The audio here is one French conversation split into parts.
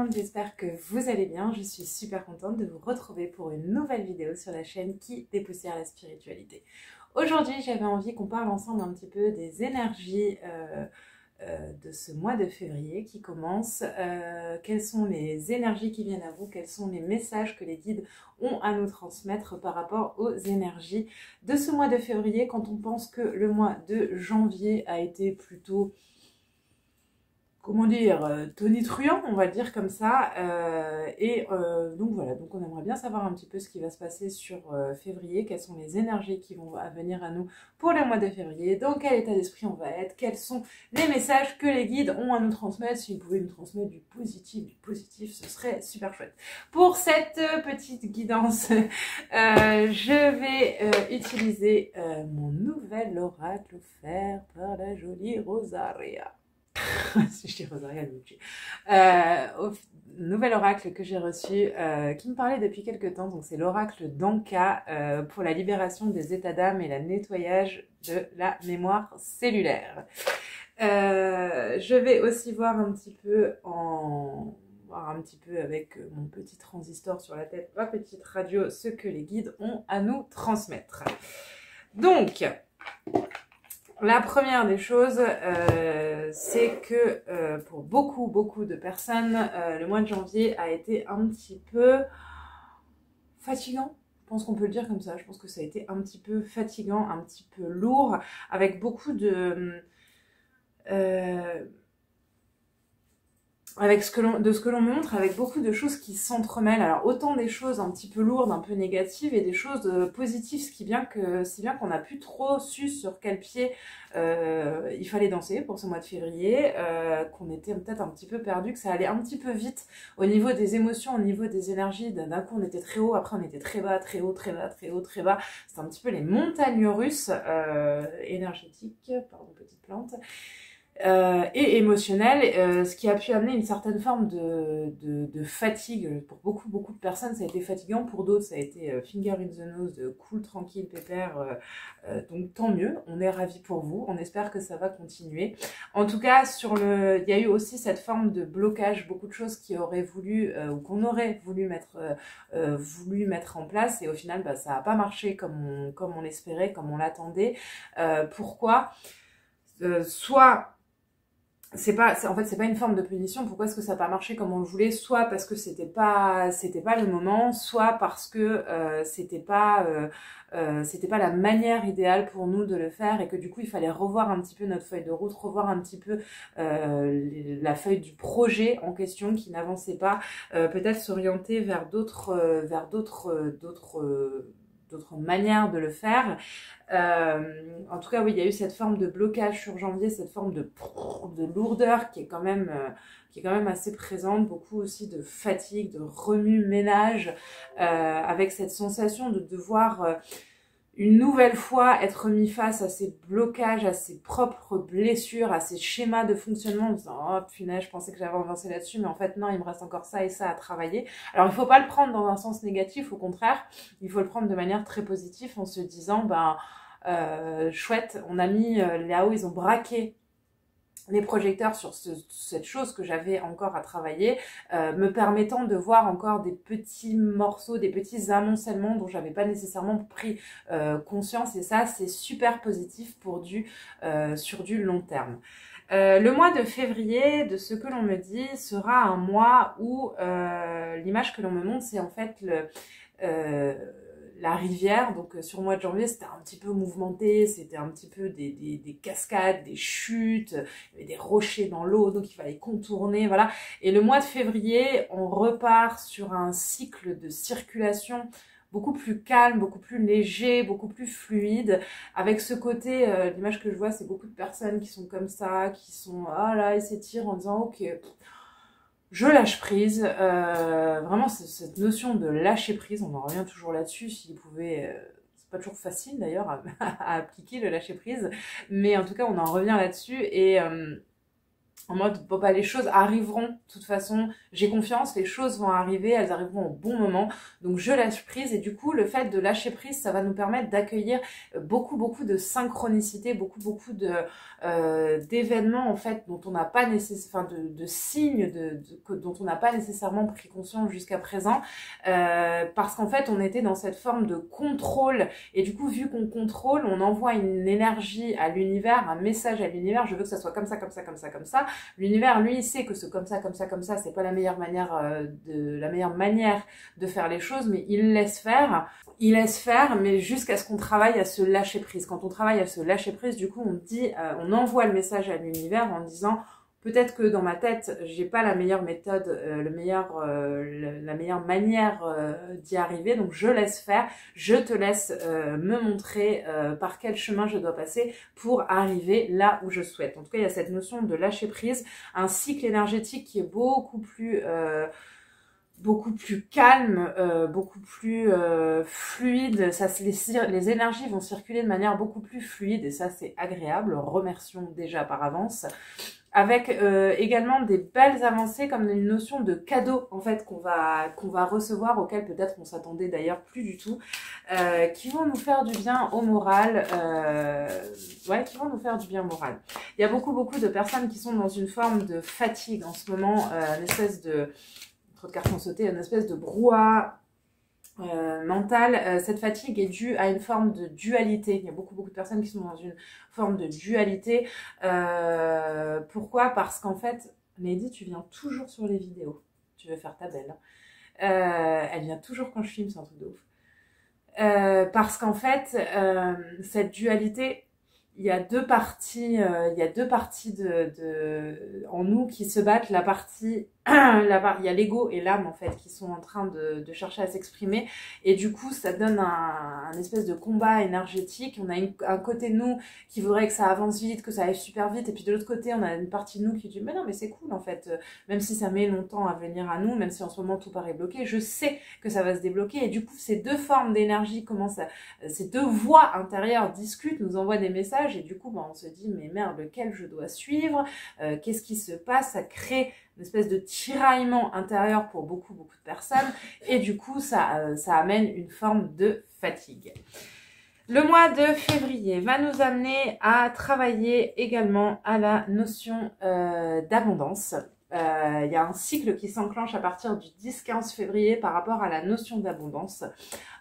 monde, j'espère que vous allez bien. Je suis super contente de vous retrouver pour une nouvelle vidéo sur la chaîne qui dépoussière la spiritualité. Aujourd'hui, j'avais envie qu'on parle ensemble un petit peu des énergies de ce mois de février qui commence. Quelles sont les énergies qui viennent à vous? Quels sont les messages que les guides ont à nous transmettre par rapport aux énergies de ce mois de février, quand on pense que le mois de janvier a été plutôt... comment dire, tonitruant, on va le dire comme ça, donc voilà, donc on aimerait bien savoir un petit peu ce qui va se passer sur février, quelles sont les énergies qui vont venir à nous pour le mois de février, dans quel état d'esprit on va être, quels sont les messages que les guides ont à nous transmettre. Si vous pouvez nous transmettre du positif, ce serait super chouette. Pour cette petite guidance, je vais utiliser mon nouvel oracle offert par la jolie Rosaria. Si je dis Rosaria, elle me tue. Au nouvel oracle que j'ai reçu, qui me parlait depuis quelques temps, donc c'est l'oracle d'Anka pour la libération des états d'âme et le nettoyage de la mémoire cellulaire. Je vais aussi voir un petit peu avec mon petit transistor sur la tête, ma petite radio, ce que les guides ont à nous transmettre. Donc, la première des choses, c'est que pour beaucoup de personnes, le mois de janvier a été un petit peu fatigant. Je pense qu'on peut le dire comme ça. Je pense que ça a été un petit peu fatigant, un petit peu lourd, avec beaucoup de... de ce que l'on montre, avec beaucoup de choses qui s'entremêlent. Alors autant des choses un petit peu lourdes, un peu négatives, et des choses positives, si bien qu'on n'a plus trop su sur quel pied il fallait danser pour ce mois de février, qu'on était peut-être un petit peu perdu, que ça allait un petit peu vite au niveau des émotions, au niveau des énergies. D'un coup on était très haut, après on était très bas, très haut, très bas, très haut, très bas. C'était un petit peu les montagnes russes énergétiques, pardon, petite plante. Et émotionnel, ce qui a pu amener une certaine forme de fatigue. Pour beaucoup de personnes, ça a été fatigant. Pour d'autres, ça a été finger in the nose, cool, tranquille, pépère. Donc tant mieux, on est ravis pour vous. On espère que ça va continuer. En tout cas, il y a eu aussi cette forme de blocage, beaucoup de choses qui auraient voulu ou qu'on aurait voulu mettre en place, et au final, ça n'a pas marché comme on l'espérait, comme on l'attendait. Pourquoi? Soit en fait c'est pas une forme de punition. Pourquoi est-ce que ça n'a pas marché comme on le voulait? Soit parce que c'était pas le moment, soit parce que c'était pas la manière idéale pour nous de le faire, et que du coup il fallait revoir un petit peu notre feuille de route, revoir un petit peu la feuille du projet en question qui n'avançait pas, peut-être s'orienter vers d'autres manières de le faire. En tout cas, oui, il y a eu cette forme de blocage sur janvier, cette forme de lourdeur qui est quand même assez présente, beaucoup aussi de fatigue, de remue-ménage, avec cette sensation de devoir une nouvelle fois être mis face à ces blocages, à ses propres blessures, à ces schémas de fonctionnement, en disant « Oh punaise, je pensais que j'avais avancé là-dessus, mais en fait non, il me reste encore ça et ça à travailler. » Alors il faut pas le prendre dans un sens négatif, au contraire, il faut le prendre de manière très positive, en se disant chouette, on a mis là-haut, ils ont braqué les projecteurs sur cette chose que j'avais encore à travailler, me permettant de voir encore des petits morceaux, des petits amoncellements dont j'avais pas nécessairement pris conscience, et ça c'est super positif sur du long terme. Le mois de février, de ce que l'on me dit, sera un mois où l'image que l'on me montre, c'est en fait la rivière. Donc sur le mois de janvier, c'était un petit peu mouvementé, c'était un petit peu des cascades, des chutes, il y avait des rochers dans l'eau, donc il fallait contourner, voilà. Et le mois de février, on repart sur un cycle de circulation beaucoup plus calme, beaucoup plus léger, beaucoup plus fluide, avec ce côté, l'image que je vois, c'est beaucoup de personnes qui sont comme ça, qui sont, ah là, et s'étirent en disant, ok, je lâche prise. Vraiment, cette notion de lâcher prise, on en revient toujours là-dessus. S'il pouvait, c'est pas toujours facile d'ailleurs à appliquer le lâcher prise, mais en tout cas, on en revient là-dessus. Et en mode, bon bah les choses arriveront, de toute façon, j'ai confiance, les choses vont arriver, elles arriveront au bon moment, donc je lâche prise, et du coup, le fait de lâcher prise, ça va nous permettre d'accueillir beaucoup de synchronicité, beaucoup d'événements, en fait, dont on n'a pas nécessairement, enfin, de signes, dont on n'a pas nécessairement pris conscience jusqu'à présent, parce qu'en fait, on était dans cette forme de contrôle, et du coup, vu qu'on contrôle, on envoie une énergie à l'univers, un message à l'univers, je veux que ça soit comme ça, comme ça, comme ça, comme ça. L'univers, lui, il sait que ce comme ça, c'est pas la meilleure manière de faire les choses, mais il laisse faire. Il laisse faire, mais jusqu'à ce qu'on travaille à se lâcher prise. Quand on travaille à se lâcher prise, du coup, on envoie le message à l'univers en disant, peut-être que dans ma tête, j'ai pas la meilleure méthode, la meilleure manière d'y arriver, donc je laisse faire, je te laisse me montrer par quel chemin je dois passer pour arriver là où je souhaite. En tout cas, il y a cette notion de lâcher prise, un cycle énergétique qui est beaucoup plus calme, beaucoup plus fluide. Les énergies vont circuler de manière beaucoup plus fluide et ça c'est agréable. Remercions déjà par avance. Avec également des belles avancées comme une notion de cadeau en fait qu'on va recevoir, auquel peut-être on s'attendait d'ailleurs plus du tout, qui vont nous faire du bien au moral, qui vont nous faire du bien au moral. Il y a beaucoup de personnes qui sont dans une forme de fatigue en ce moment, une espèce de, trop de cartes ont sauté, une espèce de brouhaha mentale. Cette fatigue est due à une forme de dualité. Il y a beaucoup de personnes qui sont dans une forme de dualité. Pourquoi? Parce qu'en fait, Lady, tu viens toujours sur les vidéos. Tu veux faire ta belle. Elle vient toujours quand je filme, c'est un truc de ouf. Parce qu'en fait, cette dualité, il y a deux parties, en nous qui se battent. La partie, il y a l'ego et l'âme en fait qui sont en train de chercher à s'exprimer, et du coup ça donne un espèce de combat énergétique. On a un côté de nous qui voudrait que ça avance vite, que ça aille super vite, et puis de l'autre côté on a une partie de nous qui dit mais non mais c'est cool en fait, même si ça met longtemps à venir à nous, même si en ce moment tout paraît bloqué, je sais que ça va se débloquer. Et du coup ces deux formes d'énergie ces deux voix intérieures discutent, nous envoient des messages, et du coup on se dit mais merde, lequel je dois suivre, qu'est-ce qui se passe? Ça crée une espèce de tiraillement intérieur pour beaucoup de personnes, et du coup ça amène une forme de fatigue. Le mois de février va nous amener à travailler également à la notion d'abondance. Il y a un cycle qui s'enclenche à partir du 10-15 février par rapport à la notion d'abondance.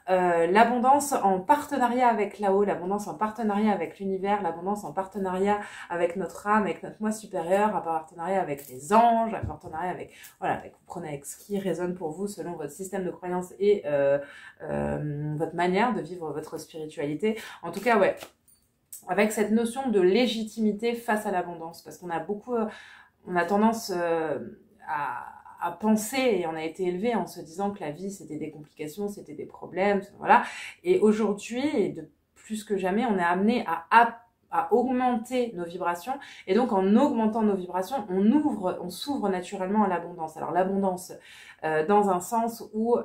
L'abondance en partenariat avec là-haut, l'abondance en partenariat avec l'univers, l'abondance en partenariat avec notre âme, avec notre moi supérieur, en partenariat avec les anges, en partenariat avec, voilà, vous prenez avec ce qui résonne pour vous selon votre système de croyance et votre manière de vivre votre spiritualité. En tout cas, ouais, avec cette notion de légitimité face à l'abondance, parce qu'on a on a tendance à penser, et on a été élevé en se disant que la vie c'était des complications, c'était des problèmes, voilà. Et aujourd'hui, et de plus que jamais, on est amené à augmenter nos vibrations, et donc en augmentant nos vibrations, on s'ouvre naturellement à l'abondance. Alors l'abondance dans un sens où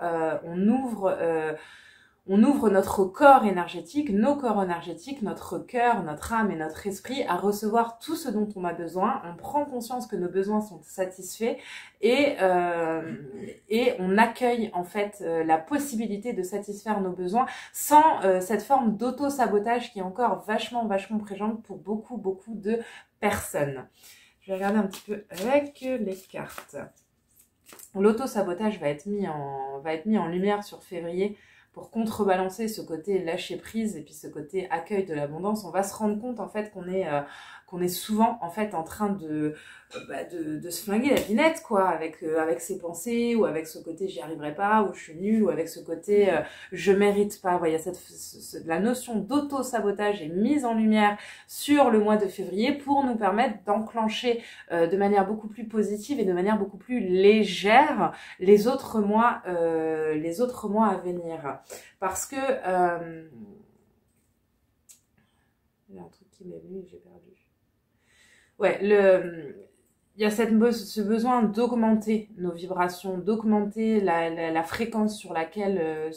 on ouvre notre corps énergétique, nos corps énergétiques, notre cœur, notre âme et notre esprit à recevoir tout ce dont on a besoin. On prend conscience que nos besoins sont satisfaits, et on accueille en fait la possibilité de satisfaire nos besoins sans cette forme d'auto-sabotage qui est encore vachement présente pour beaucoup de personnes. Je vais regarder un petit peu avec les cartes. L'auto-sabotage va être mis en lumière sur février, pour contrebalancer ce côté lâcher prise et puis ce côté accueil de l'abondance. On va se rendre compte en fait qu'on est souvent en fait en train de se flinguer la vinette quoi, avec ses pensées, ou avec ce côté j'y arriverai pas, ou je suis nulle, ou avec ce côté je mérite pas. Voilà, la notion d'auto-sabotage est mise en lumière sur le mois de février pour nous permettre d'enclencher de manière beaucoup plus positive et de manière beaucoup plus légère les autres mois à venir. Parce que il y a un truc qui m'est venu, j'ai perdu. Ouais, il y a ce besoin d'augmenter nos vibrations, d'augmenter la fréquence sur laquelle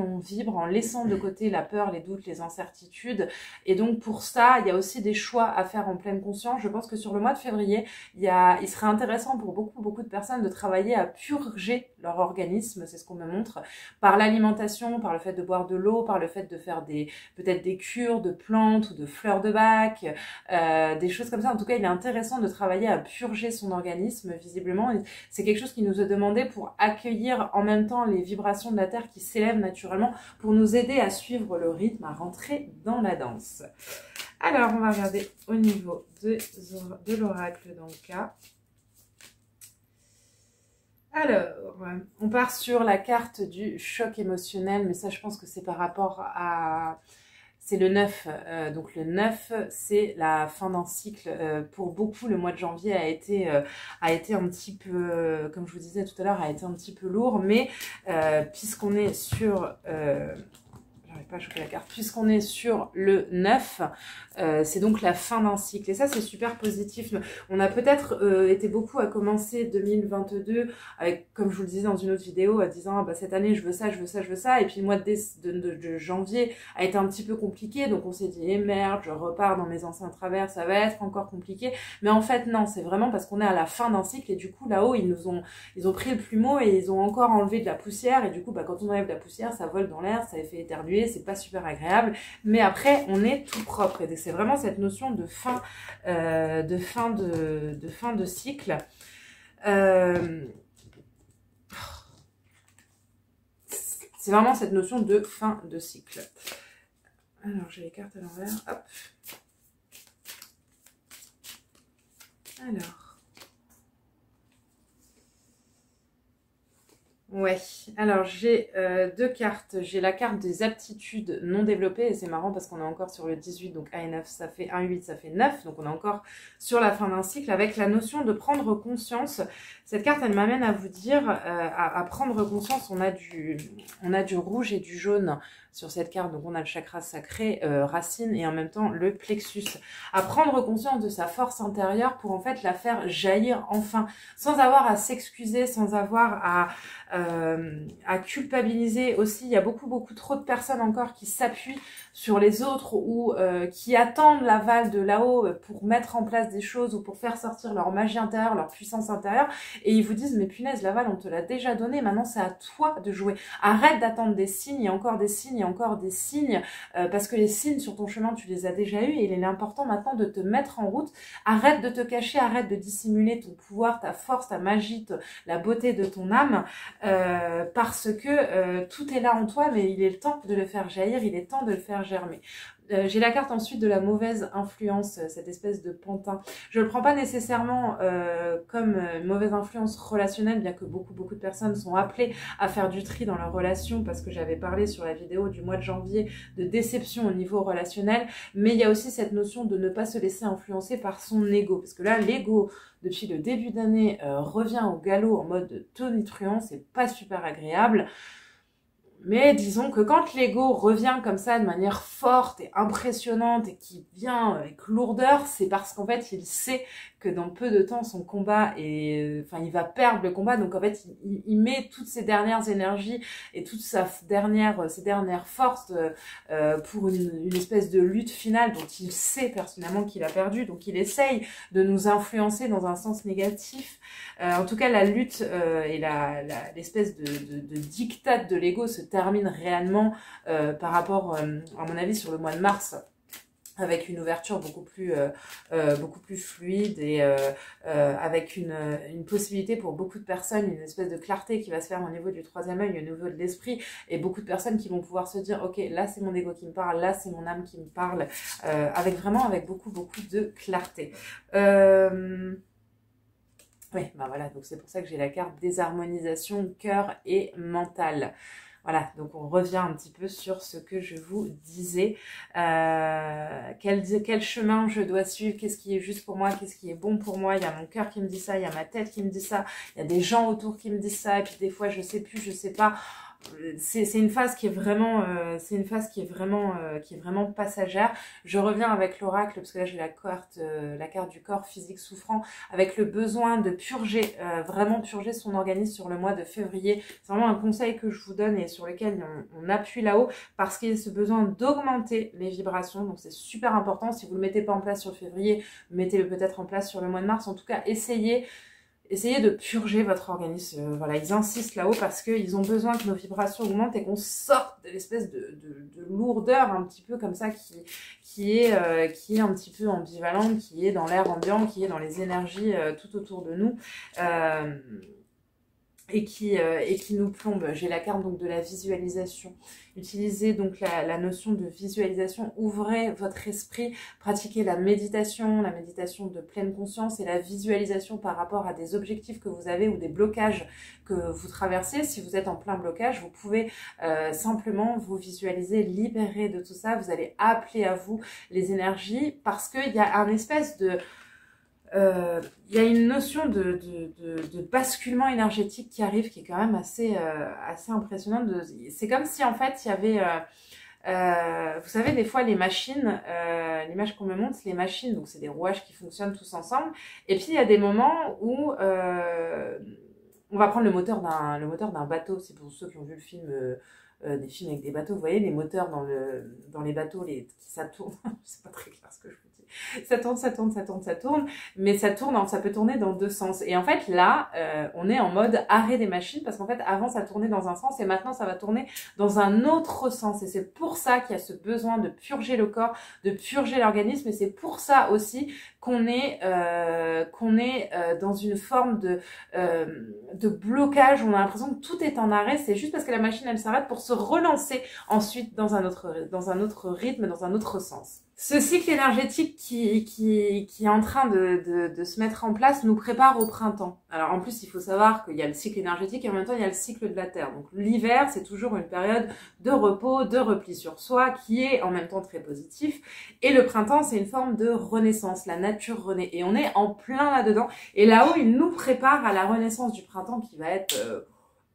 on vibre en laissant de côté la peur, les doutes, les incertitudes. Et donc pour ça, il y a aussi des choix à faire en pleine conscience. Je pense que sur le mois de février, il serait intéressant pour beaucoup de personnes de travailler à purger leur organisme, c'est ce qu'on me montre, par l'alimentation, par le fait de boire de l'eau, par le fait de faire peut-être des cures de plantes ou de fleurs de bac, des choses comme ça. En tout cas, il est intéressant de travailler à purger son organisme, visiblement. C'est quelque chose qui nous est demandé pour accueillir en même temps les vibrations de la Terre qui s'élèvent naturellement, pour nous aider à suivre le rythme, à rentrer dans la danse. Alors, on va regarder au niveau de l'oracle dans le cas. Alors, on part sur la carte du choc émotionnel, mais ça, je pense que c'est par rapport à... C'est le 9, donc le 9, c'est la fin d'un cycle. Pour beaucoup, le mois de janvier a été un petit peu, comme je vous disais tout à l'heure, a été un petit peu lourd, mais puisqu'on est sur... j'arrive pas à choper la carte. Puisqu'on est sur le 9, c'est donc la fin d'un cycle. Et ça, c'est super positif. On a peut-être été beaucoup à commencer 2022 avec, comme je vous le disais dans une autre vidéo, à disant bah, cette année, je veux ça, je veux ça, je veux ça. Et puis le mois de janvier a été un petit peu compliqué. Donc on s'est dit, eh merde, je repars dans mes anciens travers, ça va être encore compliqué. Mais en fait, non, c'est vraiment parce qu'on est à la fin d'un cycle. Et du coup, là-haut, ils ont pris le plumeau et ils ont encore enlevé de la poussière. Et du coup, bah, quand on enlève de la poussière, ça vole dans l'air, ça fait éternuer. C'est pas super agréable, mais après on est tout propre et c'est vraiment cette notion de fin de cycle. C'est vraiment cette notion de fin de cycle. Alors j'ai les cartes à l'envers, hop. Alors. Ouais, alors j'ai deux cartes. J'ai la carte des aptitudes non développées et c'est marrant parce qu'on est encore sur le 18, donc 1 et 9, ça fait 1, 8, ça fait 9. Donc on est encore sur la fin d'un cycle avec la notion de prendre conscience. Cette carte, elle m'amène à vous dire, à prendre conscience, on a du rouge et du jaune sur cette carte. Donc on a le chakra sacré, racine et en même temps le plexus. À prendre conscience de sa force intérieure pour en fait la faire jaillir enfin, sans avoir à s'excuser, sans avoir à culpabiliser aussi. Il y a beaucoup trop de personnes encore qui s'appuient sur les autres ou qui attendent l'aval de là-haut pour mettre en place des choses ou pour faire sortir leur magie intérieure, leur puissance intérieure, et ils vous disent mais punaise, l'aval on te l'a déjà donné, maintenant c'est à toi de jouer. Arrête d'attendre des signes et encore des signes et encore des signes, parce que les signes sur ton chemin tu les as déjà eus et il est important maintenant de te mettre en route. Arrête de te cacher, arrête de dissimuler ton pouvoir, ta force, ta magie, la beauté de ton âme, parce que tout est là en toi, mais il est le temps de le faire jaillir, il est temps de le faire germer. J'ai la carte ensuite de la mauvaise influence, cette espèce de pantin. Je le prends pas nécessairement comme mauvaise influence relationnelle, bien que beaucoup de personnes sont appelées à faire du tri dans leurs relations, parce que j'avais parlé sur la vidéo du mois de janvier de déception au niveau relationnel, mais il y a aussi cette notion de ne pas se laisser influencer par son ego, parce que là, l'ego, depuis le début d'année, revient au galop en mode tonitruant, c'est pas super agréable. Mais disons que quand l'ego revient comme ça de manière forte et impressionnante et qui vient avec lourdeur, c'est parce qu'en fait il sait que dans peu de temps son combat il va perdre le combat, donc en fait il met toutes ses dernières énergies et toute ses dernières forces pour une espèce de lutte finale dont il sait personnellement qu'il a perdu, donc il essaye de nous influencer dans un sens négatif. En tout cas la lutte et l'espèce de diktat de l'ego se termine réellement par rapport à mon avis sur le mois de mars, avec une ouverture beaucoup plus fluide et avec une possibilité pour beaucoup de personnes, une espèce de clarté qui va se faire au niveau du troisième œil, au niveau de l'esprit, et beaucoup de personnes qui vont pouvoir se dire ok, là c'est mon ego qui me parle, là c'est mon âme qui me parle, avec beaucoup de clarté. Oui, bah voilà, donc c'est pour ça que j'ai la carte désharmonisation cœur et mental. Voilà, donc on revient un petit peu sur ce que je vous disais. Quel chemin je dois suivre, qu'est-ce qui est juste pour moi, qu'est-ce qui est bon pour moi. Il y a mon cœur qui me dit ça, il y a ma tête qui me dit ça, il y a des gens autour qui me disent ça, et puis des fois je sais plus, je sais pas. c'est une phase qui est vraiment, qui est vraiment passagère. Je reviens avec l'oracle parce que là j'ai la carte du corps physique souffrant, avec le besoin de purger, vraiment purger son organisme sur le mois de février. C'est vraiment un conseil que je vous donne et sur lequel on appuie là-haut parce qu'il y a ce besoin d'augmenter les vibrations. Donc c'est super important. Si vous le mettez pas en place sur février, mettez-le peut-être en place sur le mois de mars. En tout cas, essayez de purger votre organisme. Voilà, ils insistent là-haut parce qu'ils ont besoin que nos vibrations augmentent et qu'on sorte de l'espèce de lourdeur un petit peu comme ça qui est un petit peu ambivalente, qui est dans l'air ambiant, qui est dans les énergies tout autour de nous. Et qui nous plombe. J'ai la carte donc de la visualisation. Utilisez donc la notion de visualisation. Ouvrez votre esprit, pratiquez la méditation de pleine conscience et la visualisation par rapport à des objectifs que vous avez ou des blocages que vous traversez. Si vous êtes en plein blocage, vous pouvez simplement vous visualiser libéré de tout ça. Vous allez appeler à vous les énergies parce qu'il y a un espèce de il y a une notion de basculement énergétique qui arrive, qui est quand même assez impressionnante. C'est comme si en fait il y avait, vous savez, des fois les machines, l'image qu'on me montre, les machines, donc c'est des rouages qui fonctionnent tous ensemble. Et puis il y a des moments où on va prendre le moteur d'un bateau. C'est pour ceux qui ont vu le film. Des films avec des bateaux, vous voyez les moteurs dans les bateaux, ça tourne, c'est pas très clair ce que je vous dis, ça tourne, mais ça peut tourner dans deux sens. Et en fait là, on est en mode arrêt des machines parce qu'en fait avant ça tournait dans un sens et maintenant ça va tourner dans un autre sens. Et c'est pour ça qu'il y a ce besoin de purger le corps, de purger l'organisme. Et c'est pour ça aussi qu'on est dans une forme de blocage. On a l'impression que tout est en arrêt. C'est juste parce que la machine elle s'arrête pour se relancer ensuite dans un autre rythme, dans un autre sens. Ce cycle énergétique qui est en train de se mettre en place nous prépare au printemps. Alors en plus, il faut savoir qu'il y a le cycle énergétique et en même temps, il y a le cycle de la Terre. Donc l'hiver, c'est toujours une période de repos, de repli sur soi qui est en même temps très positif. Et le printemps, c'est une forme de renaissance. La nature renaît. Et on est en plein là-dedans. Et là-haut, il nous prépare à la renaissance du printemps qui va être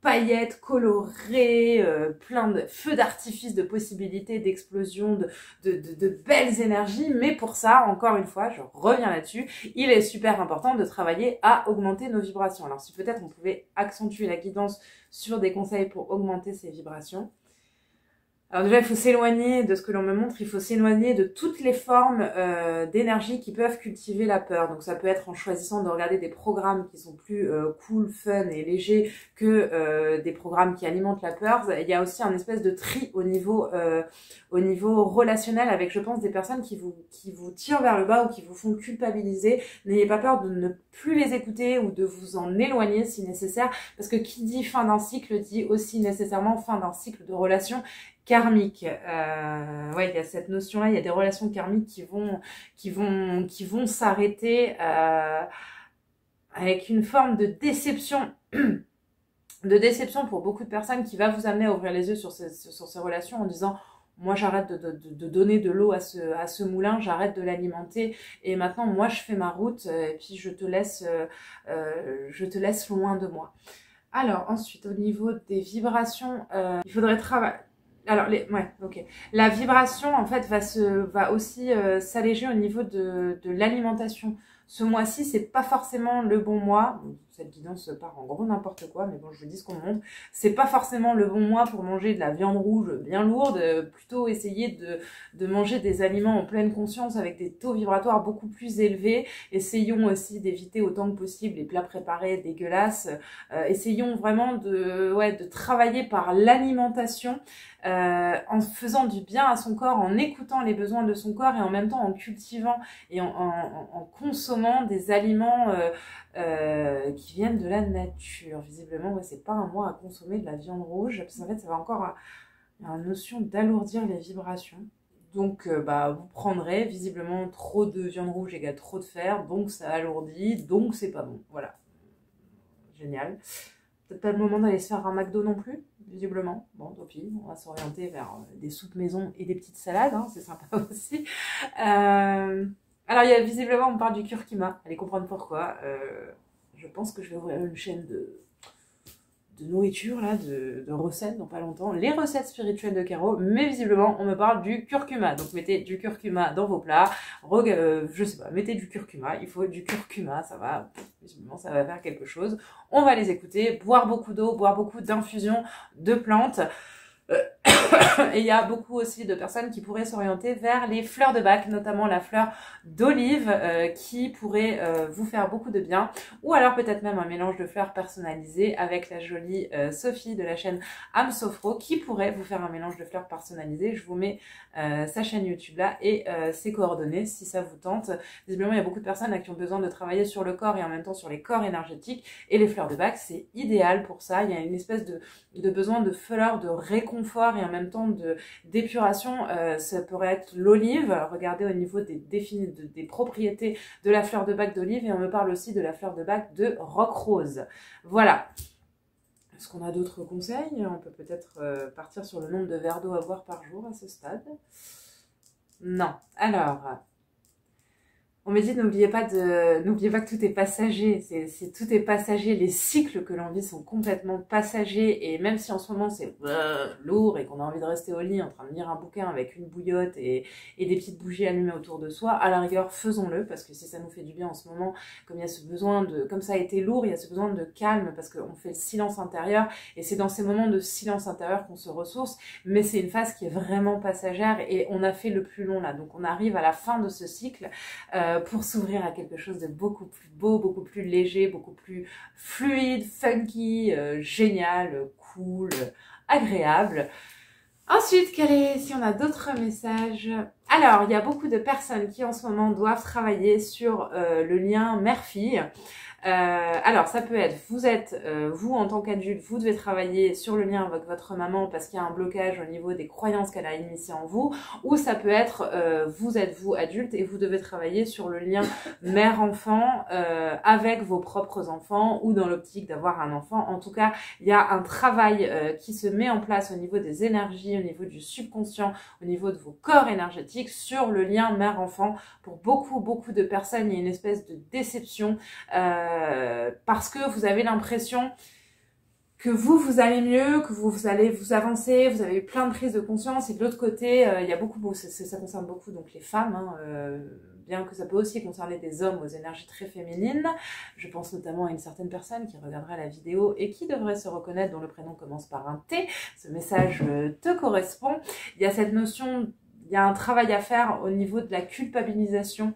paillettes, colorées, plein de feux d'artifice, de possibilités, d'explosions, de belles énergies. Mais pour ça, encore une fois, je reviens là-dessus, il est super important de travailler à augmenter nos vibrations. Alors si peut-être on pouvait accentuer la guidance sur des conseils pour augmenter ces vibrations. Alors déjà, il faut s'éloigner de ce que l'on me montre, il faut s'éloigner de toutes les formes d'énergie qui peuvent cultiver la peur. Donc ça peut être en choisissant de regarder des programmes qui sont plus cool, fun et légers que des programmes qui alimentent la peur. Il y a aussi un espèce de tri au niveau relationnel avec, je pense, des personnes qui vous tirent vers le bas ou qui vous font culpabiliser. N'ayez pas peur de ne plus les écouter ou de vous en éloigner si nécessaire, parce que qui dit fin d'un cycle dit aussi nécessairement fin d'un cycle de relation karmique. Ouais, il y a cette notion-là, il y a des relations karmiques qui vont s'arrêter avec une forme de déception. De déception pour beaucoup de personnes qui va vous amener à ouvrir les yeux sur ces relations en disant moi j'arrête de donner de l'eau à ce moulin, j'arrête de l'alimenter et maintenant moi je fais ma route et puis je te laisse loin de moi. Alors ensuite au niveau des vibrations, il faudrait travailler. Alors, la vibration, en fait, va aussi s'alléger au niveau de l'alimentation. Ce mois-ci, c'est pas forcément le bon mois. Cette guidance part en gros n'importe quoi, mais bon, je vous dis ce qu'on me montre. C'est pas forcément le bon mois pour manger de la viande rouge bien lourde. Plutôt essayer de manger des aliments en pleine conscience avec des taux vibratoires beaucoup plus élevés. Essayons aussi d'éviter autant que possible les plats préparés dégueulasses. Essayons vraiment de travailler par l'alimentation. En faisant du bien à son corps, en écoutant les besoins de son corps et en même temps en cultivant et en consommant des aliments qui viennent de la nature. Visiblement, ouais, c'est pas un mois à consommer de la viande rouge, parce qu'en fait, ça va encore à notion d'alourdir les vibrations. Donc, vous prendrez visiblement trop de viande rouge égale trop de fer, donc ça alourdit, donc c'est pas bon. Voilà. Génial. Peut-être pas le moment d'aller se faire un McDo non plus, visiblement. Bon, tant pis, on va s'orienter vers des soupes maison et des petites salades, hein, c'est sympa aussi. Alors, visiblement, on parle du curcuma. Allez comprendre pourquoi. Je pense que je vais ouvrir une chaîne de nourriture, là, de recettes dans pas longtemps, les recettes spirituelles de Caro, mais visiblement on me parle du curcuma, donc mettez du curcuma dans vos plats, je sais pas, mettez du curcuma, il faut du curcuma, ça va, visiblement ça va faire quelque chose, on va les écouter, boire beaucoup d'eau, boire beaucoup d'infusions de plantes, et il y a beaucoup aussi de personnes qui pourraient s'orienter vers les fleurs de bac, notamment la fleur d'olive qui pourrait vous faire beaucoup de bien, ou alors peut-être même un mélange de fleurs personnalisées avec la jolie Sophie de la chaîne Am Sofro qui pourrait vous faire un mélange de fleurs personnalisées. Je vous mets sa chaîne YouTube là et ses coordonnées si ça vous tente. Visiblement il y a beaucoup de personnes là, qui ont besoin de travailler sur le corps et en même temps sur les corps énergétiques, et les fleurs de bac c'est idéal pour ça. Il y a une espèce de besoin de fleurs de réconfort et en même temps d'épuration. Ça pourrait être l'olive. Regardez au niveau des propriétés de la fleur de bac d'olive, et on me parle aussi de la fleur de bac de roc rose. Voilà. Est-ce qu'on a d'autres conseils? On peut peut-être partir sur le nombre de verres d'eau à boire par jour à ce stade. Non. Alors, on me dit n'oubliez pas que tout est passager, tout est passager, les cycles que l'on vit sont complètement passagers, et même si en ce moment c'est lourd et qu'on a envie de rester au lit en train de lire un bouquin avec une bouillotte et des petites bougies allumées autour de soi, à la rigueur faisons-le, parce que si ça nous fait du bien en ce moment, comme il y a ce besoin comme ça a été lourd, il y a ce besoin de calme parce qu'on fait le silence intérieur, et c'est dans ces moments de silence intérieur qu'on se ressource, mais c'est une phase qui est vraiment passagère et on a fait le plus long là, donc on arrive à la fin de ce cycle pour s'ouvrir à quelque chose de beaucoup plus beau, beaucoup plus léger, beaucoup plus fluide, funky, génial, cool, agréable. Ensuite, si on a d'autres messages? Alors, il y a beaucoup de personnes qui en ce moment doivent travailler sur le lien mère-fille. Alors ça peut être, vous en tant qu'adulte, vous devez travailler sur le lien avec votre maman parce qu'il y a un blocage au niveau des croyances qu'elle a initiées en vous, ou ça peut être, vous êtes vous adulte et vous devez travailler sur le lien mère-enfant avec vos propres enfants, ou dans l'optique d'avoir un enfant. En tout cas, il y a un travail qui se met en place au niveau des énergies, au niveau du subconscient, au niveau de vos corps énergétiques sur le lien mère-enfant. Pour beaucoup de personnes, il y a une espèce de déception parce que vous avez l'impression que vous allez mieux, que vous allez vous avancer, vous avez eu plein de prises de conscience, et de l'autre côté, il y a beaucoup, ça concerne beaucoup donc les femmes, hein, bien que ça peut aussi concerner des hommes aux énergies très féminines. Je pense notamment à une certaine personne qui regardera la vidéo et qui devrait se reconnaître, dont le prénom commence par un T. Ce message te correspond. Il y a cette notion, il y a un travail à faire au niveau de la culpabilisation,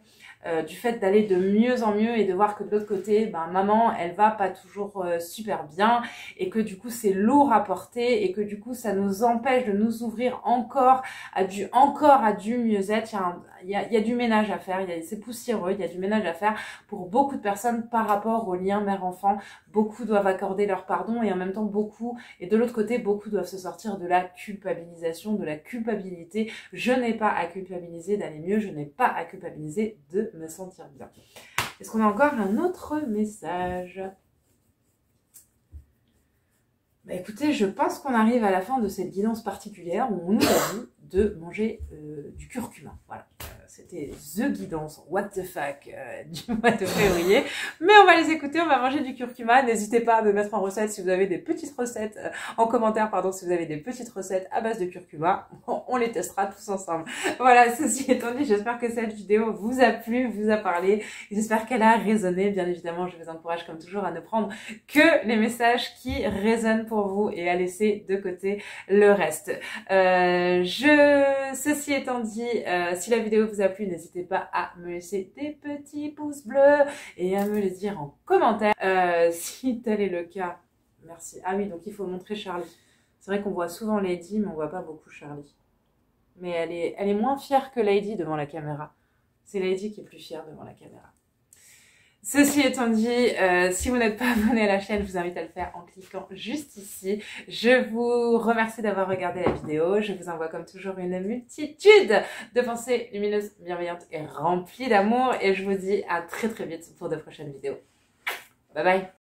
du fait d'aller de mieux en mieux et de voir que de l'autre côté, maman, elle va pas toujours super bien, et que du coup c'est lourd à porter, et que du coup ça nous empêche de nous ouvrir encore à du mieux-être. Il y a du ménage à faire, c'est poussiéreux, il y a du ménage à faire pour beaucoup de personnes par rapport au lien mère-enfant. Beaucoup doivent accorder leur pardon, et en même temps et de l'autre côté, beaucoup doivent se sortir de la culpabilisation, de la culpabilité. Je n'ai pas à culpabiliser d'aller mieux, je n'ai pas à culpabiliser de me sentir bien. Est-ce qu'on a encore un autre message? Écoutez, je pense qu'on arrive à la fin de cette guidance particulière où on nous a dit de manger du curcuma. Voilà. C'était The Guidance, what the fuck, du mois de février. Mais on va les écouter, on va manger du curcuma. N'hésitez pas à me mettre en recette si vous avez des petites recettes, en commentaire, pardon, si vous avez des petites recettes à base de curcuma. On les testera tous ensemble. Voilà, ceci étant dit, j'espère que cette vidéo vous a plu, vous a parlé. J'espère qu'elle a résonné. Bien évidemment, je vous encourage comme toujours à ne prendre que les messages qui résonnent pour vous et à laisser de côté le reste. Ceci étant dit, si la vidéo vous a plu, n'hésitez pas à me laisser des petits pouces bleus et à me les dire en commentaire. Si tel est le cas, merci. Ah oui, donc il faut montrer Charlie. C'est vrai qu'on voit souvent Lady, mais on voit pas beaucoup Charlie. Mais elle est moins fière que Lady devant la caméra. C'est Lady qui est plus fière devant la caméra. Ceci étant dit, si vous n'êtes pas abonné à la chaîne, je vous invite à le faire en cliquant juste ici. Je vous remercie d'avoir regardé la vidéo. Je vous envoie comme toujours une multitude de pensées lumineuses, bienveillantes et remplies d'amour. Et je vous dis à très vite pour de prochaines vidéos. Bye bye!